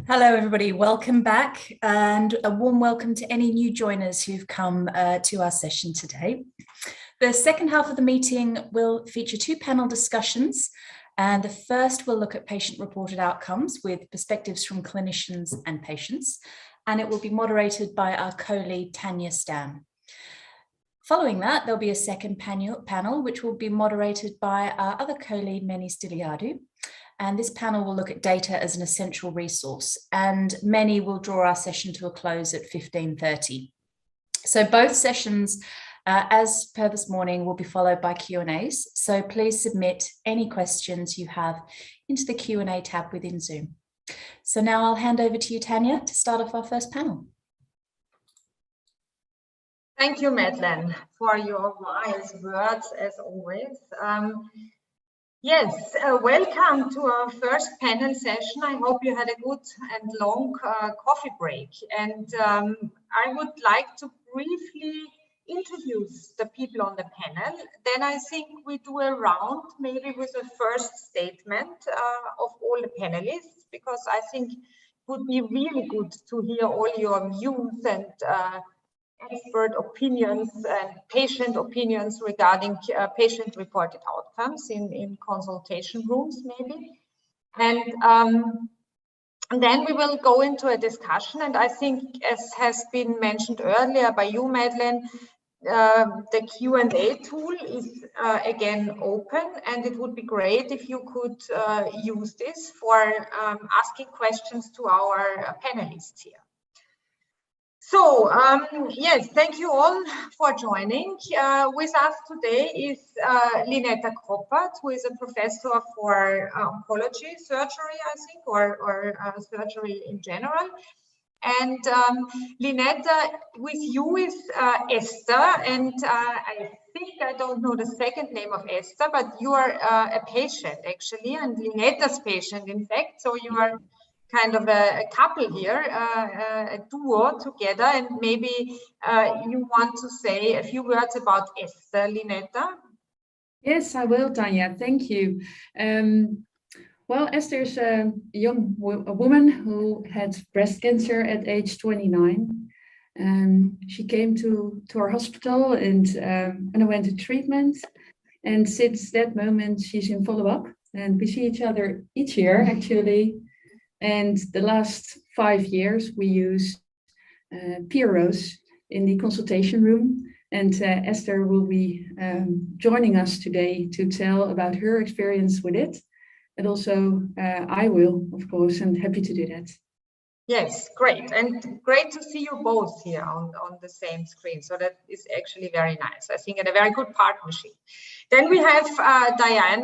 Hello, everybody. Welcome back, and a warm welcome to any new joiners who've come to our session today. The second half of the meeting will feature two panel discussions, and the first will look at patient-reported outcomes with perspectives from clinicians and patients, and it will be moderated by our co-lead Tanja Stamm. Following that, there'll be a second panel which will be moderated by our other co-lead Meni Stiliadou. And this panel will look at data as an essential resource, and Meni will draw our session to a close at 15:30. So both sessions, as per this morning, will be followed by Q&As. So please submit any questions you have into the Q&A tab within Zoom. So now I'll hand over to you, Tanja, to start off our first panel. Thank you, Madeleine, for your wise words as always. Yes, welcome to our first panel session. I hope you had a good and long coffee break. And I would like to briefly introduce the people on the panel. Then I think we do a round, maybe with a first statement of all the panelists, because I think it would be really good to hear all your views and expert opinions and patient opinions regarding patient-reported outcomes in consultation rooms, maybe. And then we will go into a discussion. And I think, as has been mentioned earlier by you, Madeleine, the Q&A tool is again open, and it would be great if you could use this for asking questions to our panelists here. So, yes, thank you all for joining. With us today is Linetta Koppert, who is a professor for oncology surgery, I think, or surgery in general. And Linetta, with you is Esther, and I think I don't know the second name of Esther, but you are a patient, actually, and Linetta's patient, in fact, so you are kind of a couple here, a duo together, and maybe you want to say a few words about Esther, Linetta? Yes, I will, Tanja. Thank you. Well, Esther is a woman who had breast cancer at age 29. She came to our hospital and underwent a treatment. And since that moment, she's in follow-up. And we see each other each year, actually. And the last 5 years, we use PROs in the consultation room. And Esther will be joining us today to tell about her experience with it. And also I will, of course, and happy to do that. Yes, great. And great to see you both here on the same screen. So that is actually very nice, I think, and a very good partnership. Then we have Diane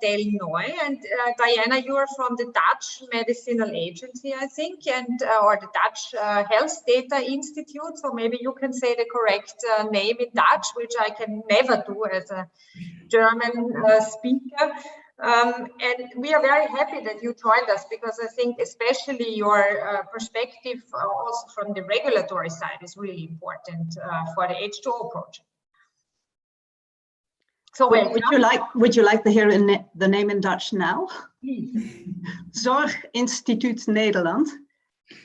Delnoij. And Diana, you are from the Dutch Medicinal Agency, I think, and or the Dutch Health Data Institute. So maybe you can say the correct name in Dutch, which I can never do as a German speaker. And we are very happy that you joined us, because I think especially your perspective also from the regulatory side is really important for the H2O project. So would you like to hear the name in Dutch now? Zorginstituut Nederland,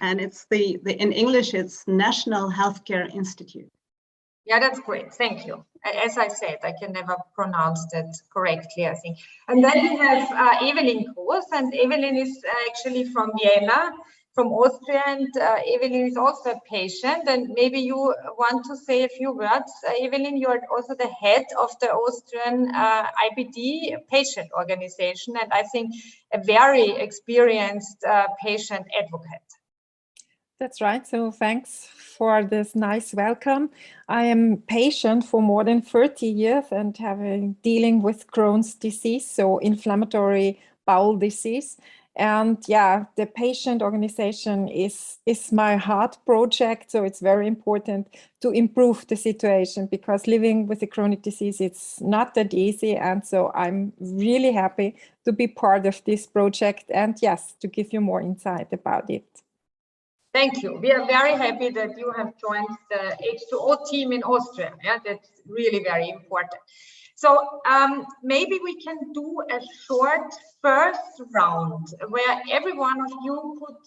and it's in English it's National Healthcare Institute. Yeah, that's great. Thank you. As I said, I can never pronounce that correctly, I think. And then we have Evelyn Gross, and Evelyn is actually from Vienna, from Austria, and Evelyn is also a patient. And maybe you want to say a few words. Evelyn, you are also the head of the Austrian IBD patient organization, and I think a very experienced patient advocate. That's right. So thanks for this nice welcome. I am patient for more than 30 years and dealing with Crohn's disease, so inflammatory bowel disease. And yeah, the patient organization is my heart project. So it's very important to improve the situation, because living with a chronic disease, it's not that easy. And so I'm really happy to be part of this project and yes, to give you more insight about it. Thank you. We are very happy that you have joined the H2O team in Austria. Yeah, that's really very important. So maybe we can do a short first round where every one of you could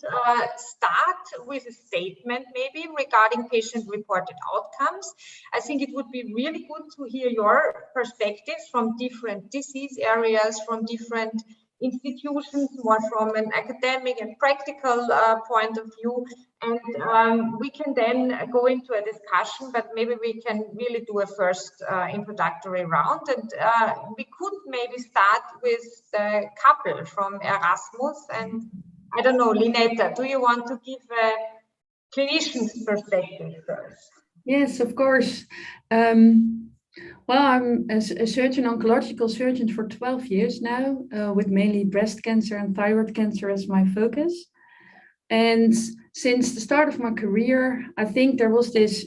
start with a statement maybe regarding patient-reported outcomes. I think it would be really good to hear your perspectives from different disease areas, from different institutions, more from an academic and practical point of view. And we can then go into a discussion, but maybe we can really do a first introductory round. And we could maybe start with the couple from Erasmus. And I don't know, Linetta, do you want to give a clinician's perspective first? Yes, of course. Well, I'm a surgeon, oncological surgeon for 12 years now, with mainly breast cancer and thyroid cancer as my focus. And since the start of my career, I think there was this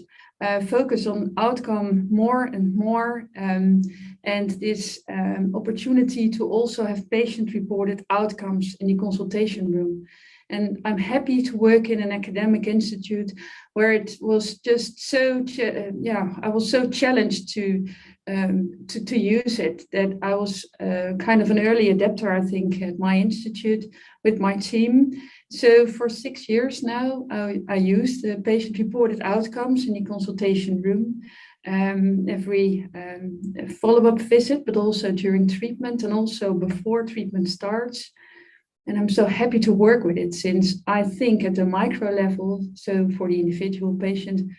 focus on outcome more and more, and this opportunity to also have patient-reported outcomes in the consultation room. And I'm happy to work in an academic institute where it was just so, I was so challenged to use it that I was kind of an early adapter, I think, at my institute with my team. So for 6 years now, I use the patient-reported outcomes in the consultation room, every follow-up visit, but also during treatment and also before treatment starts. And I'm so happy to work with it, since I think at the micro level, so for the individual patient,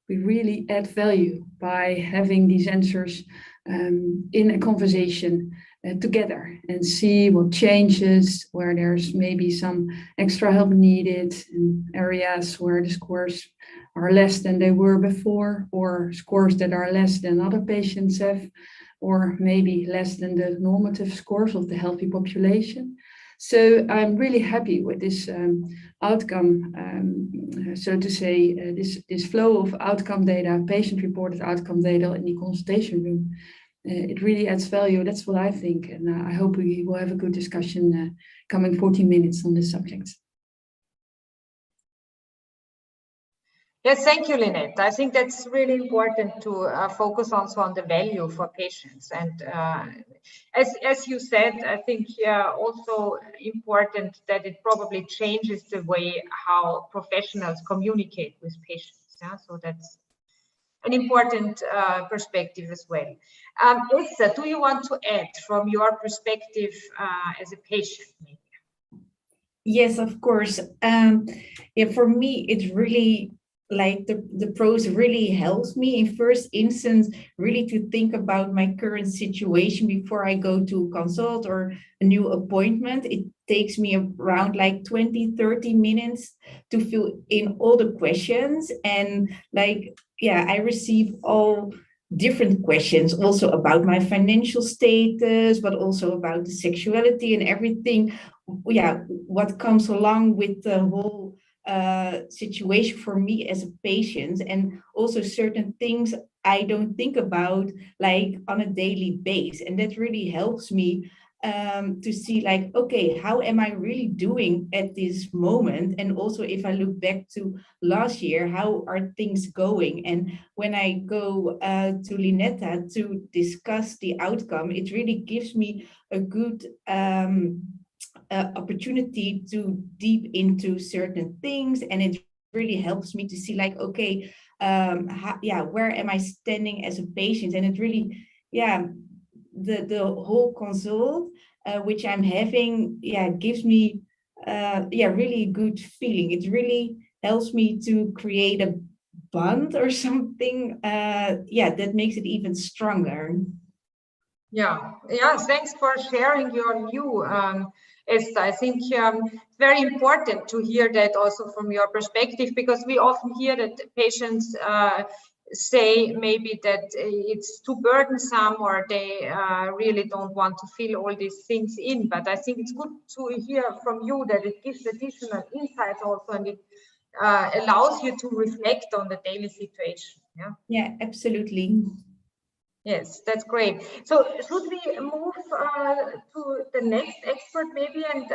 we really add value by having these answers in a conversation together and see what changes, where there's maybe some extra help needed in areas where the scores are less than they were before, or scores that are less than other patients have, or maybe less than the normative scores of the healthy population. So I'm really happy with this outcome, so to say, this flow of outcome data, patient-reported outcome data in the consultation room. It really adds value. That's what I think, and I hope we will have a good discussion coming 40 minutes on this subject. Yes, thank you, Linetta. I think that's really important to focus also on the value for patients. And as you said, I think also important that it probably changes the way how professionals communicate with patients. Yeah? So that's an important perspective as well. Esther, do you want to add from your perspective as a patient? Maybe? Yes, of course. Yeah, for me, it's really like the pros really helps me in first instance really to think about my current situation before I go to consult or a new appointment. It takes me around like 20-30 minutes to fill in all the questions, and like, yeah, I receive all different questions also about my financial status, but also about the sexuality and everything, yeah, what comes along with the whole situation for me as a patient, and also certain things I don't think about like on a daily basis. And that really helps me to see like, okay, how am I really doing at this moment? And also if I look back to last year, how are things going? And when I go to Linetta to discuss the outcome, it really gives me a good opportunity to deep into certain things, and it really helps me to see like, okay, where am I standing as a patient? And it really, the whole consult which I'm having, gives me really good feeling. It really helps me to create a bond or something, that makes it even stronger. Yeah, thanks for sharing your view, Esther. I think it's very important to hear that also from your perspective, because we often hear that patients say maybe that it's too burdensome, or they really don't want to fill all these things in. But I think it's good to hear from you that it gives additional insights also, and it allows you to reflect on the daily situation. Yeah, absolutely. Yes, that's great. So should we move to the next expert maybe? And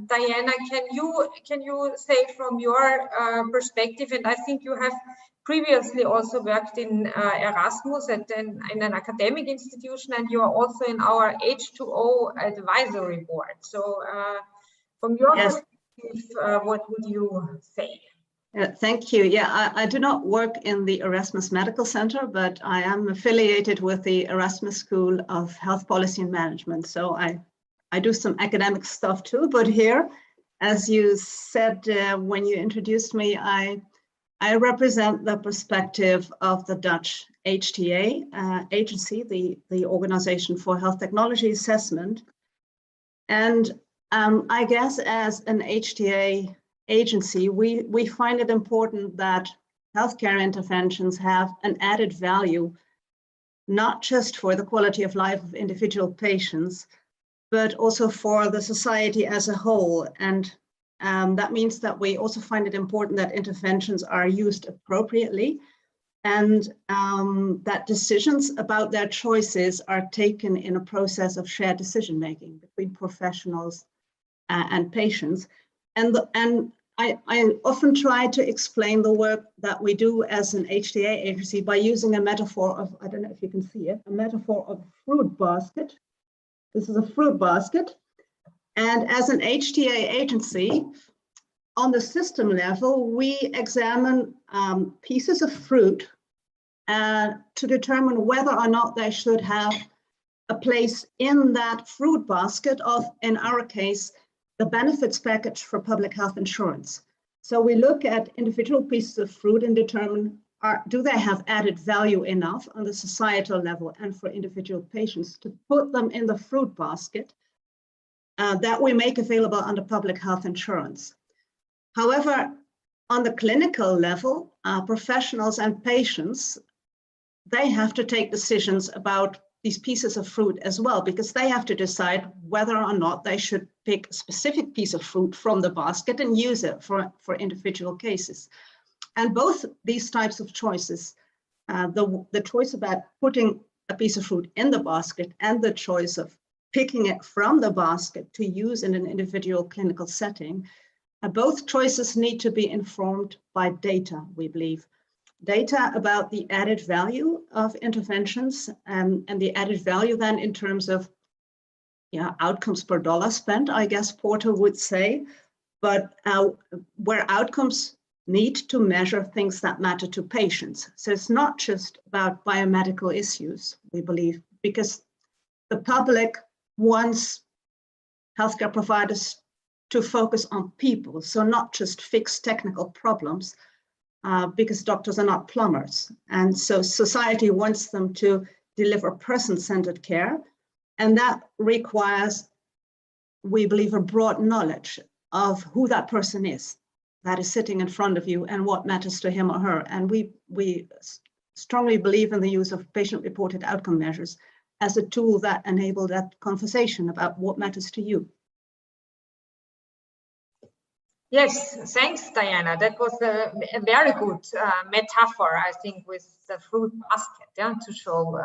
Diana, can you say from your perspective, and I think you have previously also worked in Erasmus in an academic institution, and you are also in our H2O advisory board. So from your perspective, what would you say? Thank you. Yeah, I do not work in the Erasmus Medical Center, but I am affiliated with the Erasmus School of Health Policy and Management. So I do some academic stuff too, but here, as you said when you introduced me, I represent the perspective of the Dutch HTA agency, the Organization for Health Technology Assessment. And I guess as an HTA agency, we find it important that healthcare interventions have an added value, not just for the quality of life of individual patients, but also for the society as a whole. And that means that we also find it important that interventions are used appropriately, and that decisions about their choices are taken in a process of shared decision-making between professionals and patients. And I often try to explain the work that we do as an HTA agency by using a metaphor of, I don't know if you can see it, a metaphor of a fruit basket. This is a fruit basket. And as an HTA agency, on the system level, we examine pieces of fruit to determine whether or not they should have a place in that fruit basket of, in our case, the benefits package for public health insurance. So we look at individual pieces of fruit and determine, do they have added value enough on the societal level and for individual patients to put them in the fruit basket that we make available under public health insurance. However, on the clinical level, professionals and patients, they have to take decisions about these pieces of fruit as well, because they have to decide whether or not they should pick a specific piece of fruit from the basket and use it for individual cases. And both these types of choices, the choice about putting a piece of fruit in the basket and the choice of picking it from the basket to use in an individual clinical setting, both choices need to be informed by data, we believe. Data about the added value of interventions and the added value then in terms of outcomes per dollar spent, I guess Porter would say, but where outcomes need to measure things that matter to patients. So it's not just about biomedical issues, we believe, because the public wants healthcare providers to focus on people, so not just fix technical problems, because doctors are not plumbers. And so society wants them to deliver person-centered care. And that requires, we believe, a broad knowledge of who that person is that is sitting in front of you and what matters to him or her. And we strongly believe in the use of patient-reported outcome measures as a tool that enable that conversation about what matters to you. Yes, thanks, Diana. That was a very good metaphor, I think, with the fruit basket, to show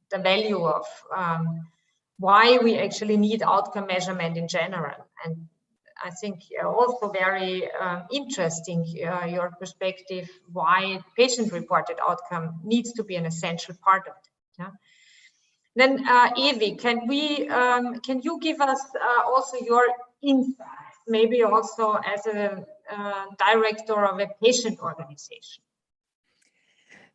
the value of why we actually need outcome measurement in general. And I think also very interesting, your perspective, why patient-reported outcome needs to be an essential part of it. Yeah? Then, Evie, can you give us also your insights? Maybe also as a director of a patient organization.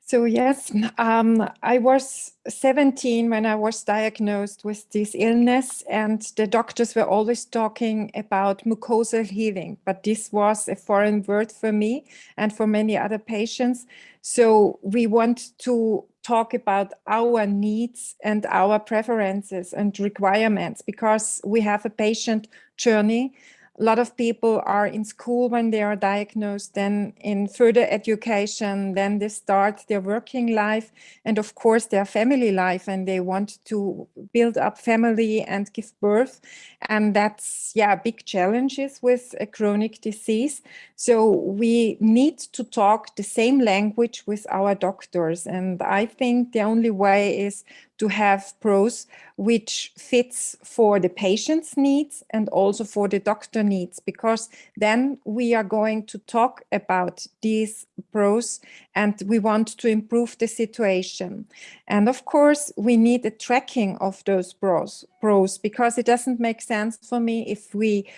So yes, I was 17 when I was diagnosed with this illness, and the doctors were always talking about mucosal healing, but this was a foreign word for me and for many other patients. So we want to talk about our needs and our preferences and requirements, because we have a patient journey. A lot of people are in school when they are diagnosed, then in further education, then they start their working life, and of course their family life, and they want to build up family and give birth. And that's, big challenges with a chronic disease. So we need to talk the same language with our doctors. And I think the only way is to have PROs which fits for the patient's needs and also for the doctor needs, because then we are going to talk about these PROs and we want to improve the situation. And of course, we need a tracking of those pros, because it doesn't make sense for me if we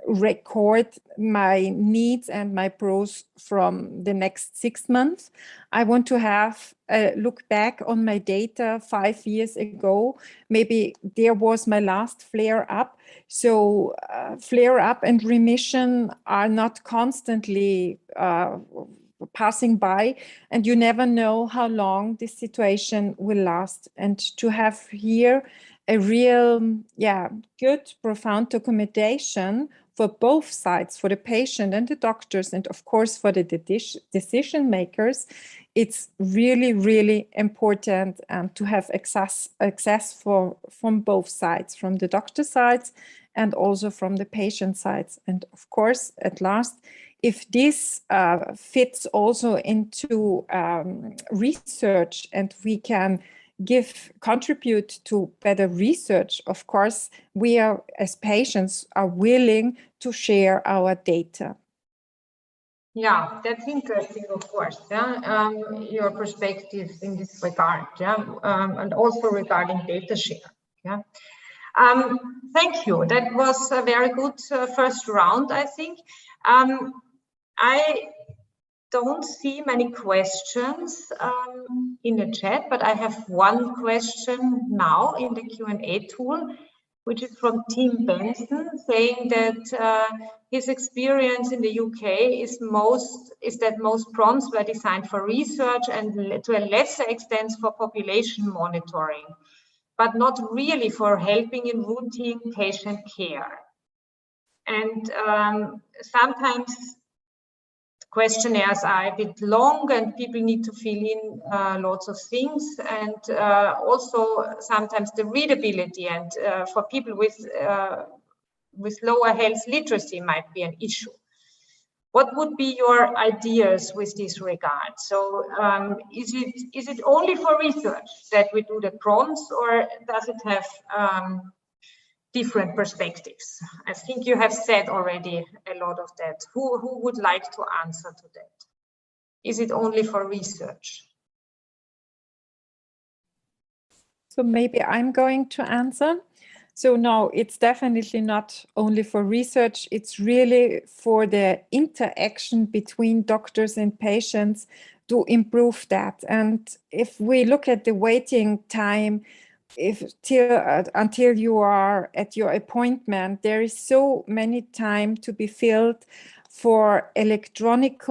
record my needs and my pros from the next 6 months. I want to have a look back on my data 5 years ago. Maybe there was my last flare up. So flare up and remission are not constantly passing by, and you never know how long this situation will last. And to have here a real, good, profound documentation for both sides, for the patient and the doctors, and of course for the decision makers, it's really, really important to have access from both sides, from the doctor sides and also from the patient sides. And of course, at last, if this fits also into research and we can contribute to better research, of course, we are, as patients, are willing to share our data. Yeah, that's interesting, of course. Yeah, your perspectives in this regard. Yeah, and also regarding data share. Yeah. Thank you. That was a very good first round, I think. I don't see many questions in the chat, but I have one question now in the Q&A tool, which is from Tim Benson, saying that his experience in the UK is that most prompts were designed for research and to a lesser extent for population monitoring, but not really for helping in routine patient care. And sometimes questionnaires are a bit long and people need to fill in lots of things, and also sometimes the readability and for people with lower health literacy might be an issue. What would be your ideas with this regard? So is it only for research that we do the prompts, or does it have different perspectives? I think you have said already a lot of that. Who would like to answer to that? Is it only for research? So maybe I'm going to answer. So no, it's definitely not only for research. It's really for the interaction between doctors and patients to improve that. And if we look at the waiting time, until you are at your appointment, there is so many time to be filled for electronic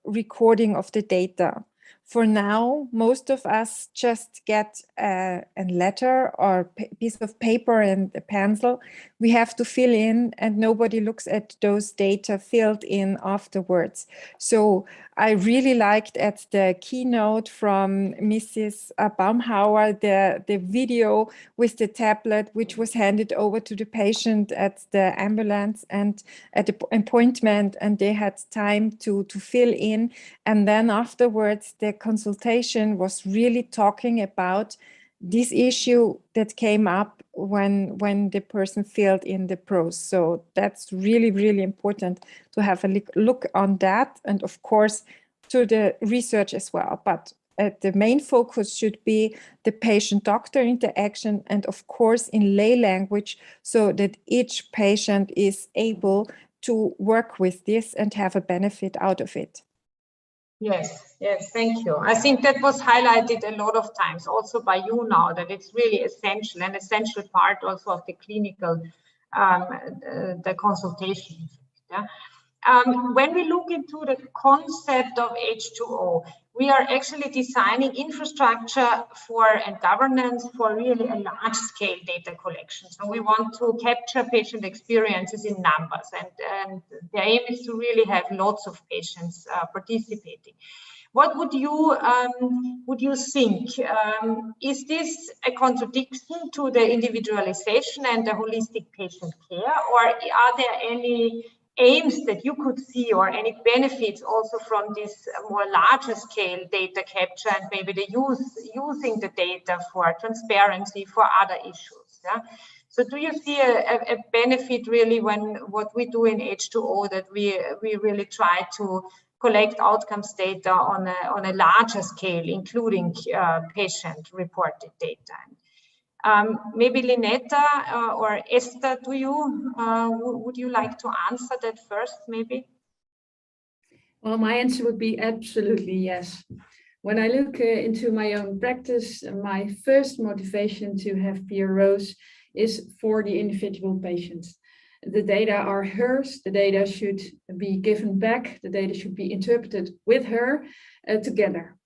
recording of the data. For now, most of us just get a letter or piece of paper and a pencil. We have to fill in, and nobody looks at those data filled in afterwards. So I really liked at the keynote from Mrs. Baumhauer, the video with the tablet, which was handed over to the patient at the ambulance and at the appointment, and they had time to fill in. And then afterwards, the consultation was really talking about this issue that came up when the person filled in the pros. So that's really, really important to have a look on that, and of course to the research as well. But the main focus should be the patient-doctor interaction, and of course in lay language, so that each patient is able to work with this and have a benefit out of it. Yes, thank you. I think that was highlighted a lot of times also by you now, that it's really essential, an essential part also of the clinical, the consultation. Yeah? When we look into the concept of H2O, we are actually designing infrastructure and governance for really a large-scale data collection. So we want to capture patient experiences in numbers, and the aim is to really have lots of patients participating. What would you think? Is this a contradiction to the individualization and the holistic patient care, or are there any aims that you could see or any benefits also from this more larger scale data capture and maybe the using the data for transparency for other issues? Yeah? So do you see a benefit really when what we do in H2O, that we really try to collect outcomes data on a larger scale, including patient-reported data. Maybe Linetta or Esther, would you like to answer that first, maybe? Well, my answer would be absolutely yes. When I look into my own practice, my first motivation to have PROs is for the individual patients. The data are hers, the data should be given back, the data should be interpreted with her together.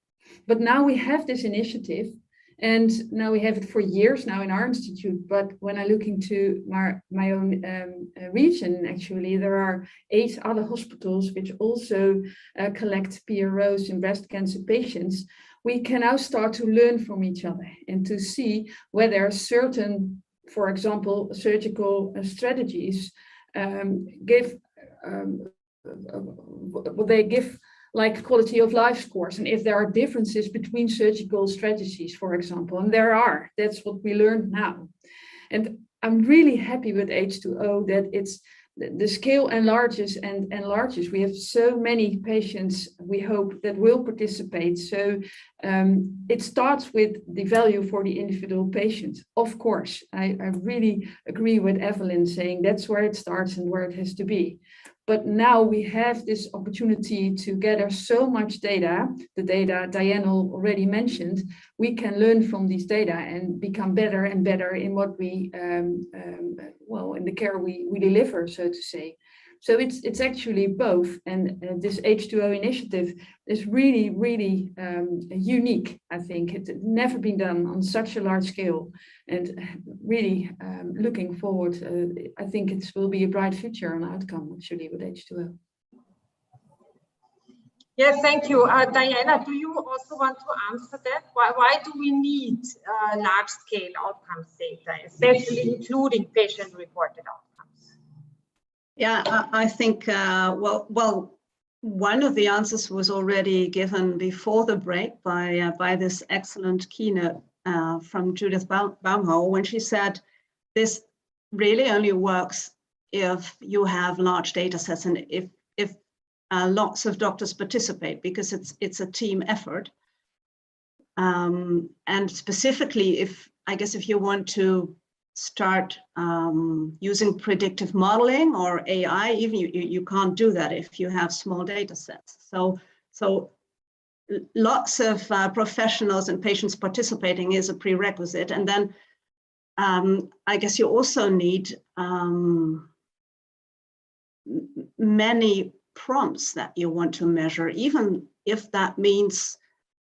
But now we have this initiative, and now we have it for years now in our institute. But when I look into my own region, actually, there are 8 other hospitals which also collect PROs in breast cancer patients. We can now start to learn from each other and to see whether certain, for example, surgical strategies give like quality of life scores, and if there are differences between surgical strategies, for example, and there are, that's what we learned now. And I'm really happy with H2O that it's the scale enlarges and enlarges. We have so many patients, we hope, that will participate. So it starts with the value for the individual patient. Of course, I really agree with Evelyn saying that's where it starts and where it has to be. But now we have this opportunity to gather so much data, the data Diane already mentioned. We can learn from these data and become better and better in what we, in the care we deliver, so to say. So it's actually both. And this H2O initiative is really, really unique, I think. It's never been done on such a large scale. And really looking forward, I think it will be a bright future and outcome, actually, with H2O. Yes, thank you. Diana, do you also want to answer that? Why do we need large-scale outcomes data, especially including patient-reported outcomes? Yeah, I think, one of the answers was already given before the break by this excellent keynote from Judith Baumhauer, when she said this really only works if you have large data sets and if lots of doctors participate, because it's a team effort. And specifically, if you want to start using predictive modeling or AI, even you can't do that if you have small data sets. So lots of professionals and patients participating is a prerequisite. And then I guess you also need many prompts that you want to measure, even if that means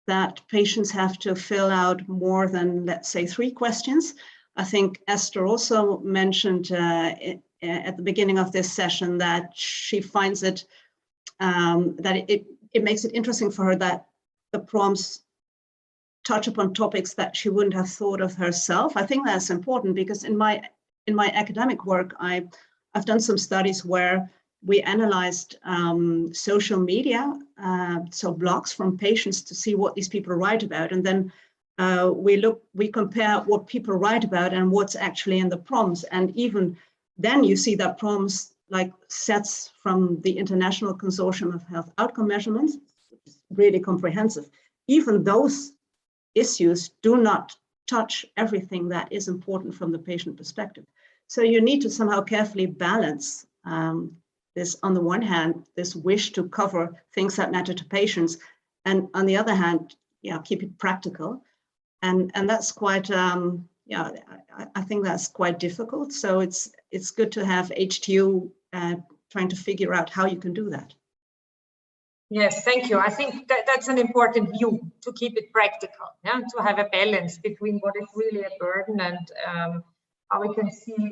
that patients have to fill out more than, let's say, 3 questions. I think Esther also mentioned at the beginning of this session that she finds it, that it makes it interesting for her that the prompts touch upon topics that she wouldn't have thought of herself. I think that's important because in my academic work, I've done some studies where we analyzed social media, so blogs from patients to see what these people write about, and then we compare what people write about and what's actually in the prompts. And even then you see that prompts like sets from the International Consortium of Health Outcome Measurements, really comprehensive. Even those issues do not touch everything that is important from the patient perspective. So you need to somehow carefully balance this, on the one hand, this wish to cover things that matter to patients, and on the other hand, keep it practical. And that's quite, I think that's quite difficult. So it's good to have H2O trying to figure out how you can do that. Yes, thank you. I think that's an important view, to keep it practical, to have a balance between what is really a burden and how we can still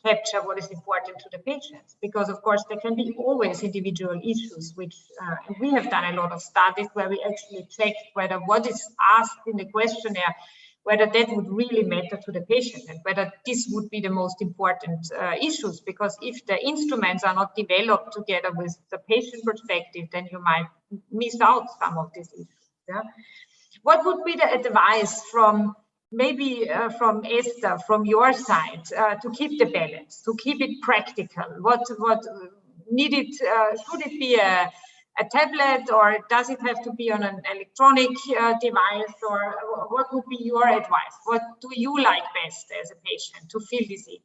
capture what is important to the patients. Because of course there can be always individual issues, which we have done a lot of studies where we actually checked whether what is asked in the questionnaire, whether that would really matter to the patient and whether this would be the most important issues. Because if the instruments are not developed together with the patient perspective, then you might miss out some of these issues. Yeah? What would be the advice from from Esther, from your side, to keep the balance, to keep it practical? What needed, should it be a tablet, or does it have to be on an electronic device, or what would be your advice? What do you like best as a patient to feel disease?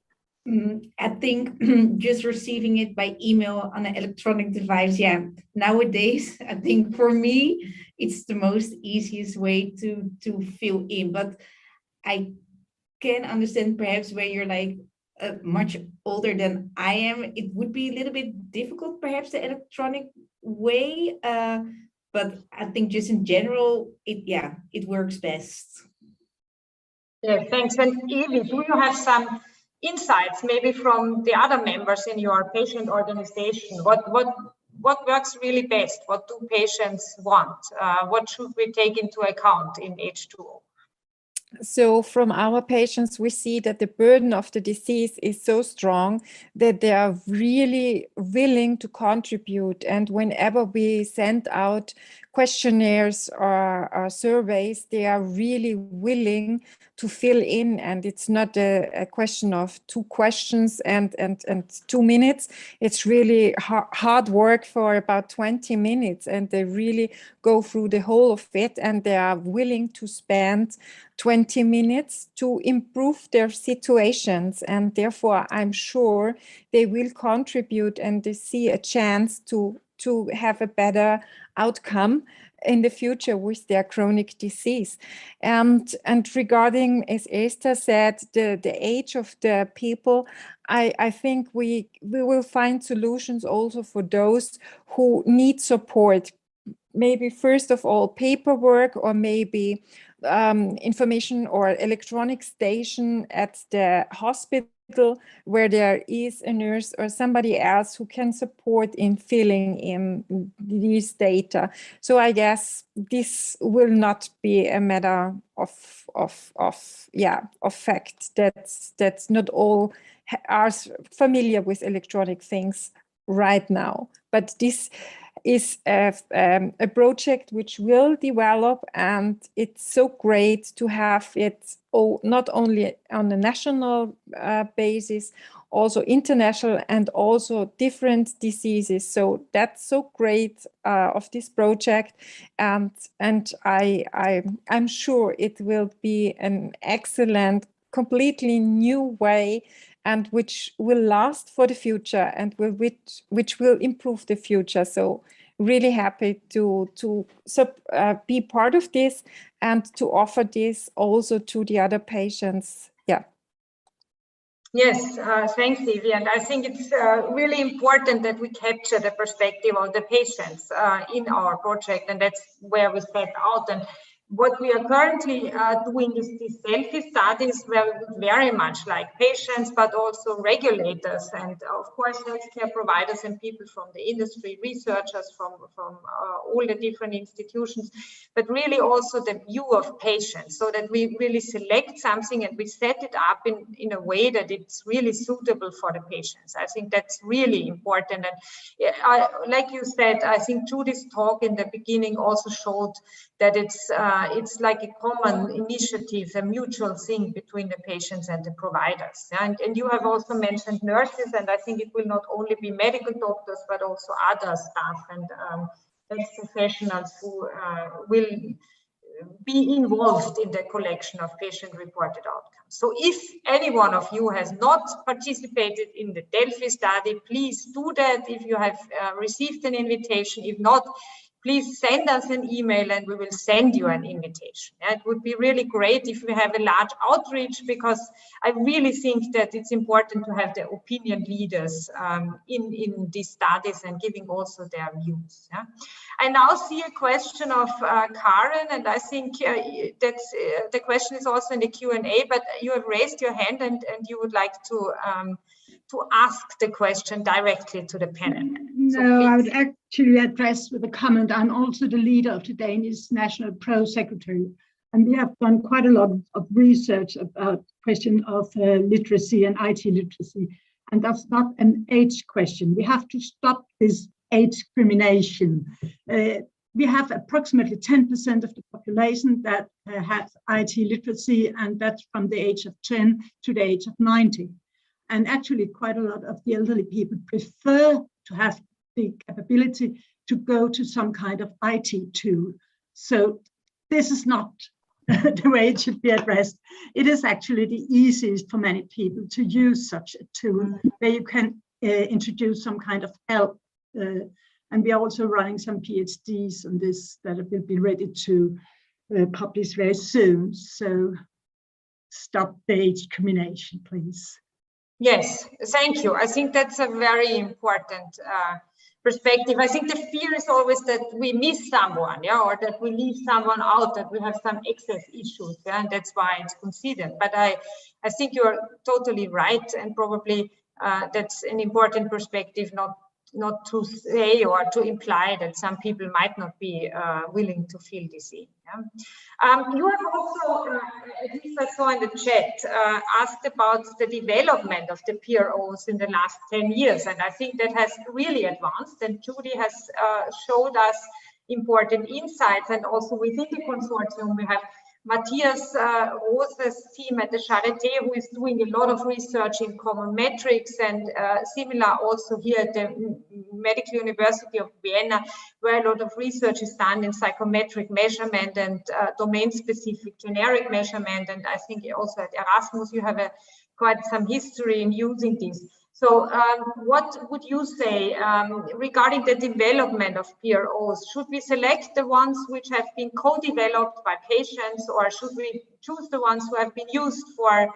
I think just receiving it by email on an electronic device, yeah, nowadays, I think for me, it's the most easiest way to fill in. But I can understand perhaps where you're like much older than I am, it would be a little bit difficult, perhaps the electronic way. But I think just in general, it works best. Yeah, thanks. And Evie, do you have some insights maybe from the other members in your patient organization? What works really best? What do patients want? What should we take into account in H2O? So from our patients, we see that the burden of the disease is so strong that they are really willing to contribute. And whenever we send out questionnaires or surveys, they are really willing to fill in. And it's not a question of 2 questions and 2 minutes. It's really hard work for about 20 minutes. And they really go through the whole of it, and they are willing to spend 20 minutes to improve their situations, and therefore I'm sure they will contribute and they see a chance to have a better outcome in the future with their chronic disease. And regarding, as Esther said, the age of the people, I think we will find solutions also for those who need support. Maybe first of all paperwork, or maybe information or electronic station at the hospital where there is a nurse or somebody else who can support in filling in these data. So I guess this will not be a matter of fact. That's not all are familiar with electronic things right now, but this is a project which will develop, and it's so great to have it not only on a national basis, also international, and also different diseases. So that's so great of this project, and I'm sure it will be an excellent, completely new way, and which will last for the future, and which will improve the future. So really happy to be part of this and to offer this also to the other patients. Yeah. Yes, thanks, Evie. And I think it's really important that we capture the perspective of the patients in our project, and that's where we set out. And what we are currently doing is these selfie studies, where very much like patients, but also regulators, and of course healthcare providers and people from the industry, researchers from all the different institutions, but really also the view of patients, so that we really select something and we set it up in a way that it's really suitable for the patients. I think that's really important. And like you said, I think Judy's talk in the beginning also showed that it's like a common initiative, a mutual thing between the patients and the providers. And you have also mentioned nurses, and I think it will not only be medical doctors, but also other staff and health professionals who will be involved in the collection of patient-reported outcomes. So if any one of you has not participated in the Delphi study, please do that. If you have received an invitation, if not, please send us an email and we will send you an invitation. It would be really great if we have a large outreach, because I really think that it's important to have the opinion leaders in these studies and giving also their views. Yeah? I now see a question of Karen, and I think that's the question is also in the Q&A, but you have raised your hand and you would like to ask the question directly to the panel. No, so I would actually address with a comment. I'm also the leader of the Danish National Pro Secretary, and we have done quite a lot of research about the question of literacy and IT literacy, and that's not an age question. We have to stop this age discrimination. We have approximately 10% of the population that has IT literacy, and that's from the age of 10 to the age of 90. And actually quite a lot of the elderly people prefer to have the capability to go to some kind of IT tool. So this is not the way it should be addressed. It is actually the easiest for many people to use such a tool where you can introduce some kind of help. And we are also running some PhDs on this that will be ready to publish very soon. So stop the age discrimination, please. Yes, thank you. I think that's a very important perspective. I think the fear is always that we miss someone, yeah, or that we leave someone out, that we have some excess issues, yeah, and that's why it's considered. But I think you're totally right, and probably that's an important perspective, not to say or to imply that some people might not be willing to feel dizzy. Yeah? You have also, at least I saw in the chat, asked about the development of the PROs in the last 10 years. And I think that has really advanced, and Judy has showed us important insights. And also within the consortium, we have Matthias Rose's team at the Charité, who is doing a lot of research in common metrics, and similar also here at the Medical University of Vienna, where a lot of research is done in psychometric measurement and domain-specific generic measurement. And I think also at Erasmus, you have quite some history in using this. So what would you say regarding the development of PROs? Should we select the ones which have been co-developed by patients, or should we choose the ones who have been used for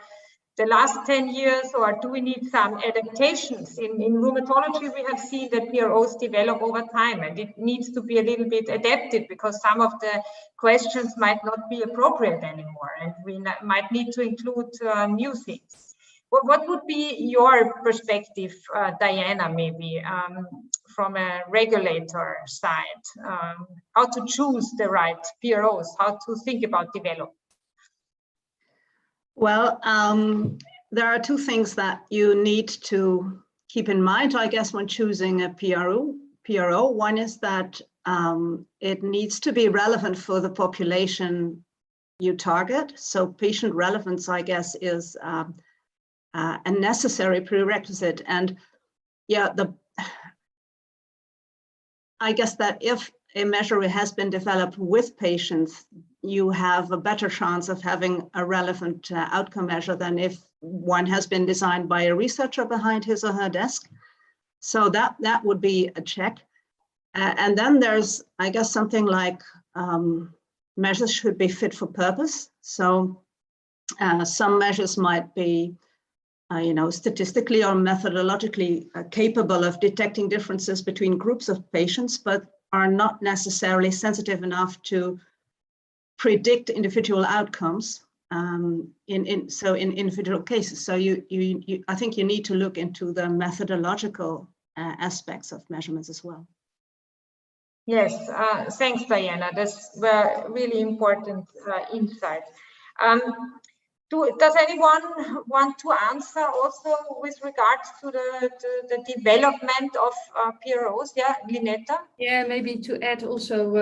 the last 10 years, or do we need some adaptations? In rheumatology, we have seen that PROs develop over time, and it needs to be a little bit adapted because some of the questions might not be appropriate anymore, and we might need to include new things. What would be your perspective, Diana, maybe from a regulator side, how to choose the right PROs, how to think about development? Well, there are two things that you need to keep in mind, I guess, when choosing a PRO. One is that it needs to be relevant for the population you target. So patient relevance, I guess, is a necessary prerequisite. And yeah, I guess that if a measure has been developed with patients, you have a better chance of having a relevant outcome measure than if one has been designed by a researcher behind his or her desk. So that would be a check. And then there's, I guess, something like measures should be fit for purpose. So some measures might be statistically or methodologically capable of detecting differences between groups of patients, but are not necessarily sensitive enough to predict individual outcomes in individual cases. So I think you need to look into the methodological aspects of measurements as well. Yes, thanks, Diana. That's really important insights. Does anyone want to answer also with regards to the development of PROs? Yeah, Linetta? Yeah, maybe to add also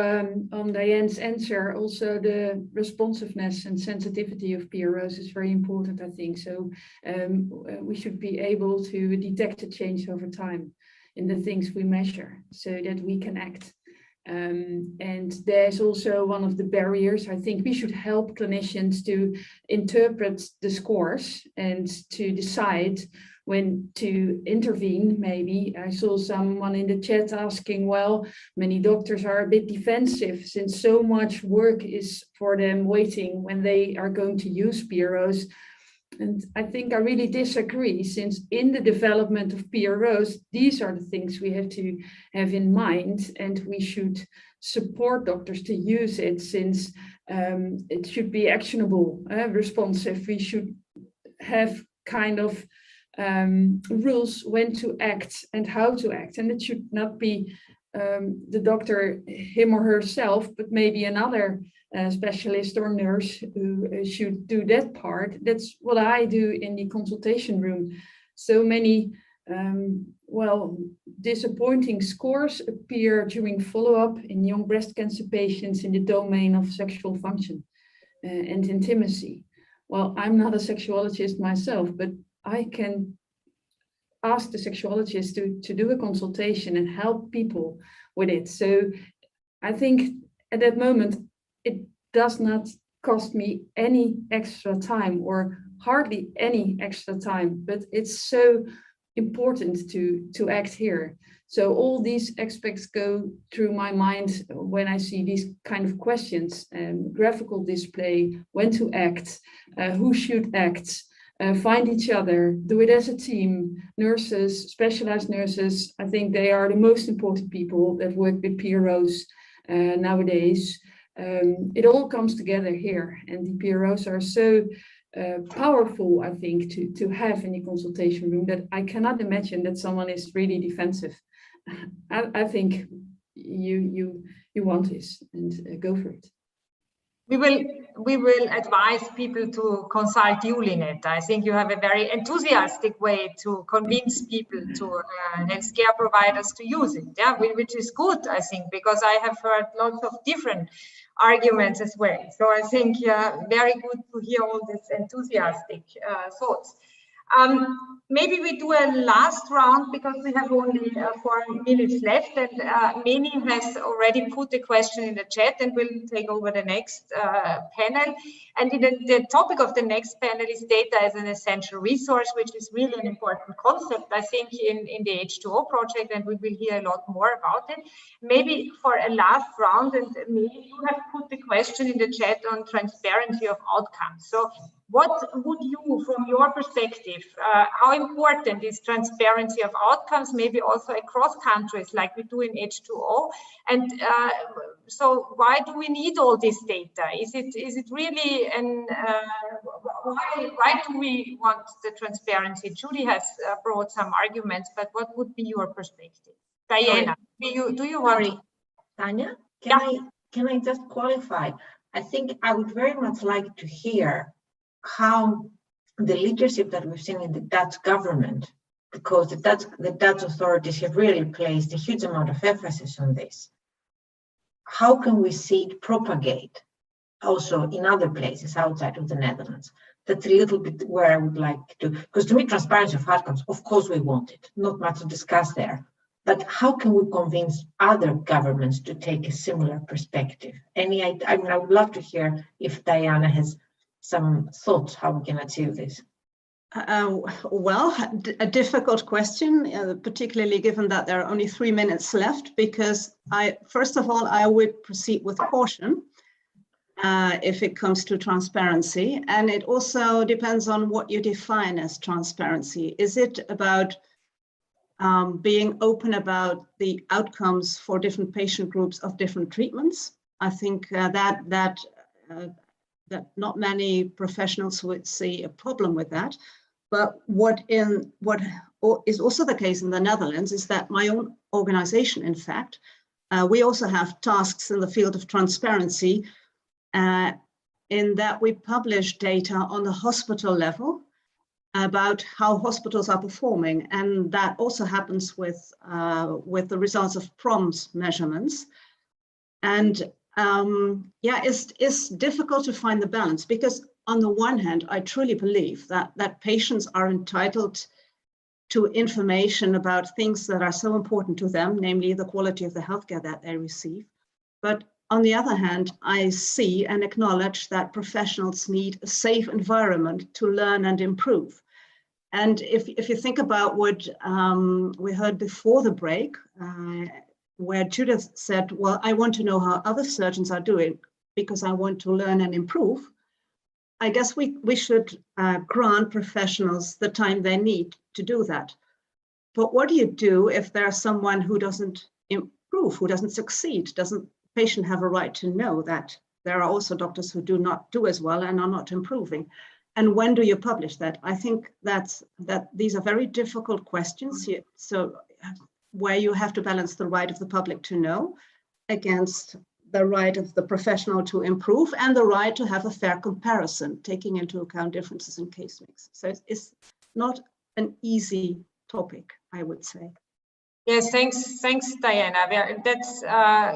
on Diane's answer, also the responsiveness and sensitivity of PROs is very important, I think. So we should be able to detect a change over time in the things we measure so that we can act. And there's also one of the barriers. I think we should help clinicians to interpret the scores and to decide when to intervene. Maybe I saw someone in the chat asking, well, many doctors are a bit defensive since so much work is for them waiting when they are going to use PROs. And I think I really disagree, since in the development of PROs, these are the things we have to have in mind, and we should support doctors to use it, since it should be actionable, responsive. We should have kind of rules when to act and how to act, and it should not be the doctor, him or herself, but maybe another specialist or nurse who should do that part. That's what I do in the consultation room. So many, disappointing scores appear during follow-up in young breast cancer patients in the domain of sexual function and intimacy. Well, I'm not a sexologist myself, but I ask the sexologist to do a consultation and help people with it. So I think at that moment, it does not cost me any extra time or hardly any extra time, but it's so important to act here. So all these aspects go through my mind when I see these kind of questions, graphical display, when to act, who should act, find each other, do it as a team, nurses, specialized nurses. I think they are the most important people that work with PROs nowadays. It all comes together here, and the PROs are so powerful, I think, to have in the consultation room, that I cannot imagine that someone is really defensive. I think you want this, and go for it. We will advise people to consult you, Linetta. I think you have a very enthusiastic way to convince people to healthcare providers to use it. Yeah, which is good, I think, because I have heard lots of different arguments as well. So I think very good to hear all these enthusiastic thoughts. Maybe we do a last round because we have only 4 minutes left, and Meni has already put the question in the chat, and we'll take over the next panel. And the topic of the next panel is data as an essential resource, which is really an important concept, I think, in the H2O project, and we will hear a lot more about it. Maybe for a last round, and maybe you have put the question in the chat on transparency of outcomes. So what would you, from your perspective, how important is transparency of outcomes, maybe also across countries like we do in H2O? And so why do we need all this data? Is it really, and why do we want the transparency? Judy has brought some arguments, but what would be your perspective? Diana, do you want? Tanya, Yeah. can I just qualify? I think I would very much like to hear how the leadership that we've seen in the Dutch government, because the Dutch authorities have really placed a huge amount of emphasis on this. How can we see it propagate also in other places outside of the Netherlands? That's a little bit where I would like to, because to me, transparency of outcomes, of course we want it, not much to discuss there. But how can we convince other governments to take a similar perspective? I mean, I would love to hear if Diana has some thoughts how we can achieve this. Well, a difficult question, particularly given that there are only 3 minutes left, because first of all, I would proceed with caution if it comes to transparency. And it also depends on what you define as transparency. Is it about being open about the outcomes for different patient groups of different treatments? I think that not many professionals would see a problem with that. But what is also the case in the Netherlands is that my own organization, in fact, we also have tasks in the field of transparency, in that we publish data on the hospital level about how hospitals are performing, and that also happens with the results of PROMS measurements. And it's difficult to find the balance, because on the one hand, I truly believe that patients are entitled to information about things that are so important to them, namely the quality of the healthcare that they receive. But on the other hand, I see and acknowledge that professionals need a safe environment to learn and improve. And if you think about what we heard before the break, where Judith said, well, I want to know how other surgeons are doing because I want to learn and improve. I guess we should grant professionals the time they need to do that. But what do you do if there's someone who doesn't improve, who doesn't succeed? Doesn't the patient have a right to know that there are also doctors who do not do as well and are not improving? And when do you publish that? I think that these are very difficult questions here. So where you have to balance the right of the public to know against the right of the professional to improve and the right to have a fair comparison, taking into account differences in case mix. So it's not an easy topic, I would say. Yes, thanks, Diana. That's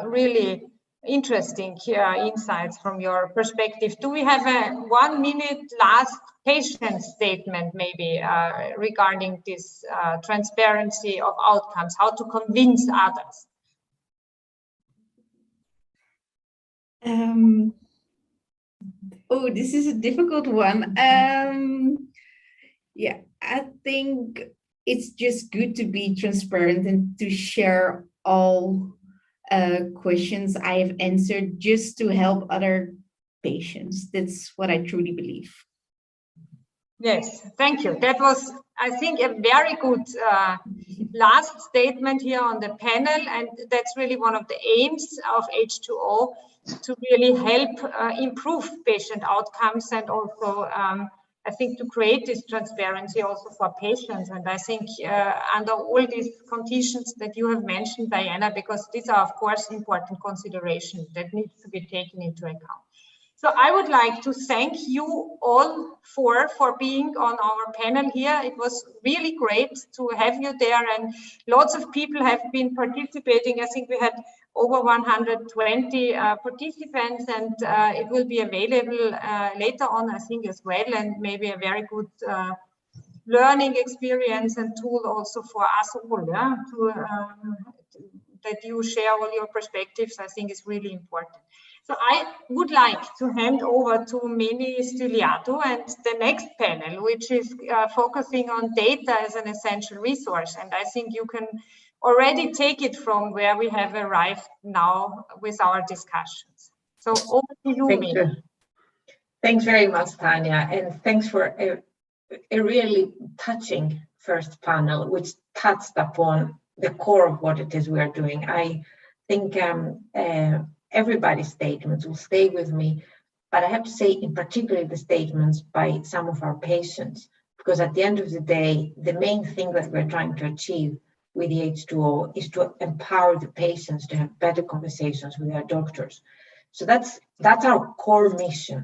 really interesting insights from your perspective. Do we have a 1 minute last patient statement maybe regarding this transparency of outcomes, how to convince others? Oh, this is a difficult one. Yeah, I think it's just good to be transparent and to share all questions I have answered just to help other patients. That's what I truly believe. Yes, thank you. That was, I think, a very good last statement here on the panel, and that's really one of the aims of H2O, to really help improve patient outcomes, and also I think to create this transparency also for patients. And I think under all these conditions that you have mentioned, Diana, because these are of course important considerations that needs to be taken into account. So I would like to thank you all for being on our panel here. It was really great to have you there, and lots of people have been participating. I think we had over 120 participants, and it will be available later on, I think, as well, and maybe a very good learning experience and tool also for us all, yeah? That you share all your perspectives, I think is really important. So I would like to hand over to Meni Stiliatou and the next panel, which is focusing on data as an essential resource. And I think you can already take it from where we have arrived now with our discussions. So over to you, Thank Meni. you. Thanks very much, Tanya, and thanks for a really touching first panel, which touched upon the core of what it is we are doing. I think everybody's statements will stay with me, but I have to say in particular the statements by some of our patients, because at the end of the day, the main thing that we're trying to achieve with the H2O is to empower the patients to have better conversations with their doctors. So that's our core mission.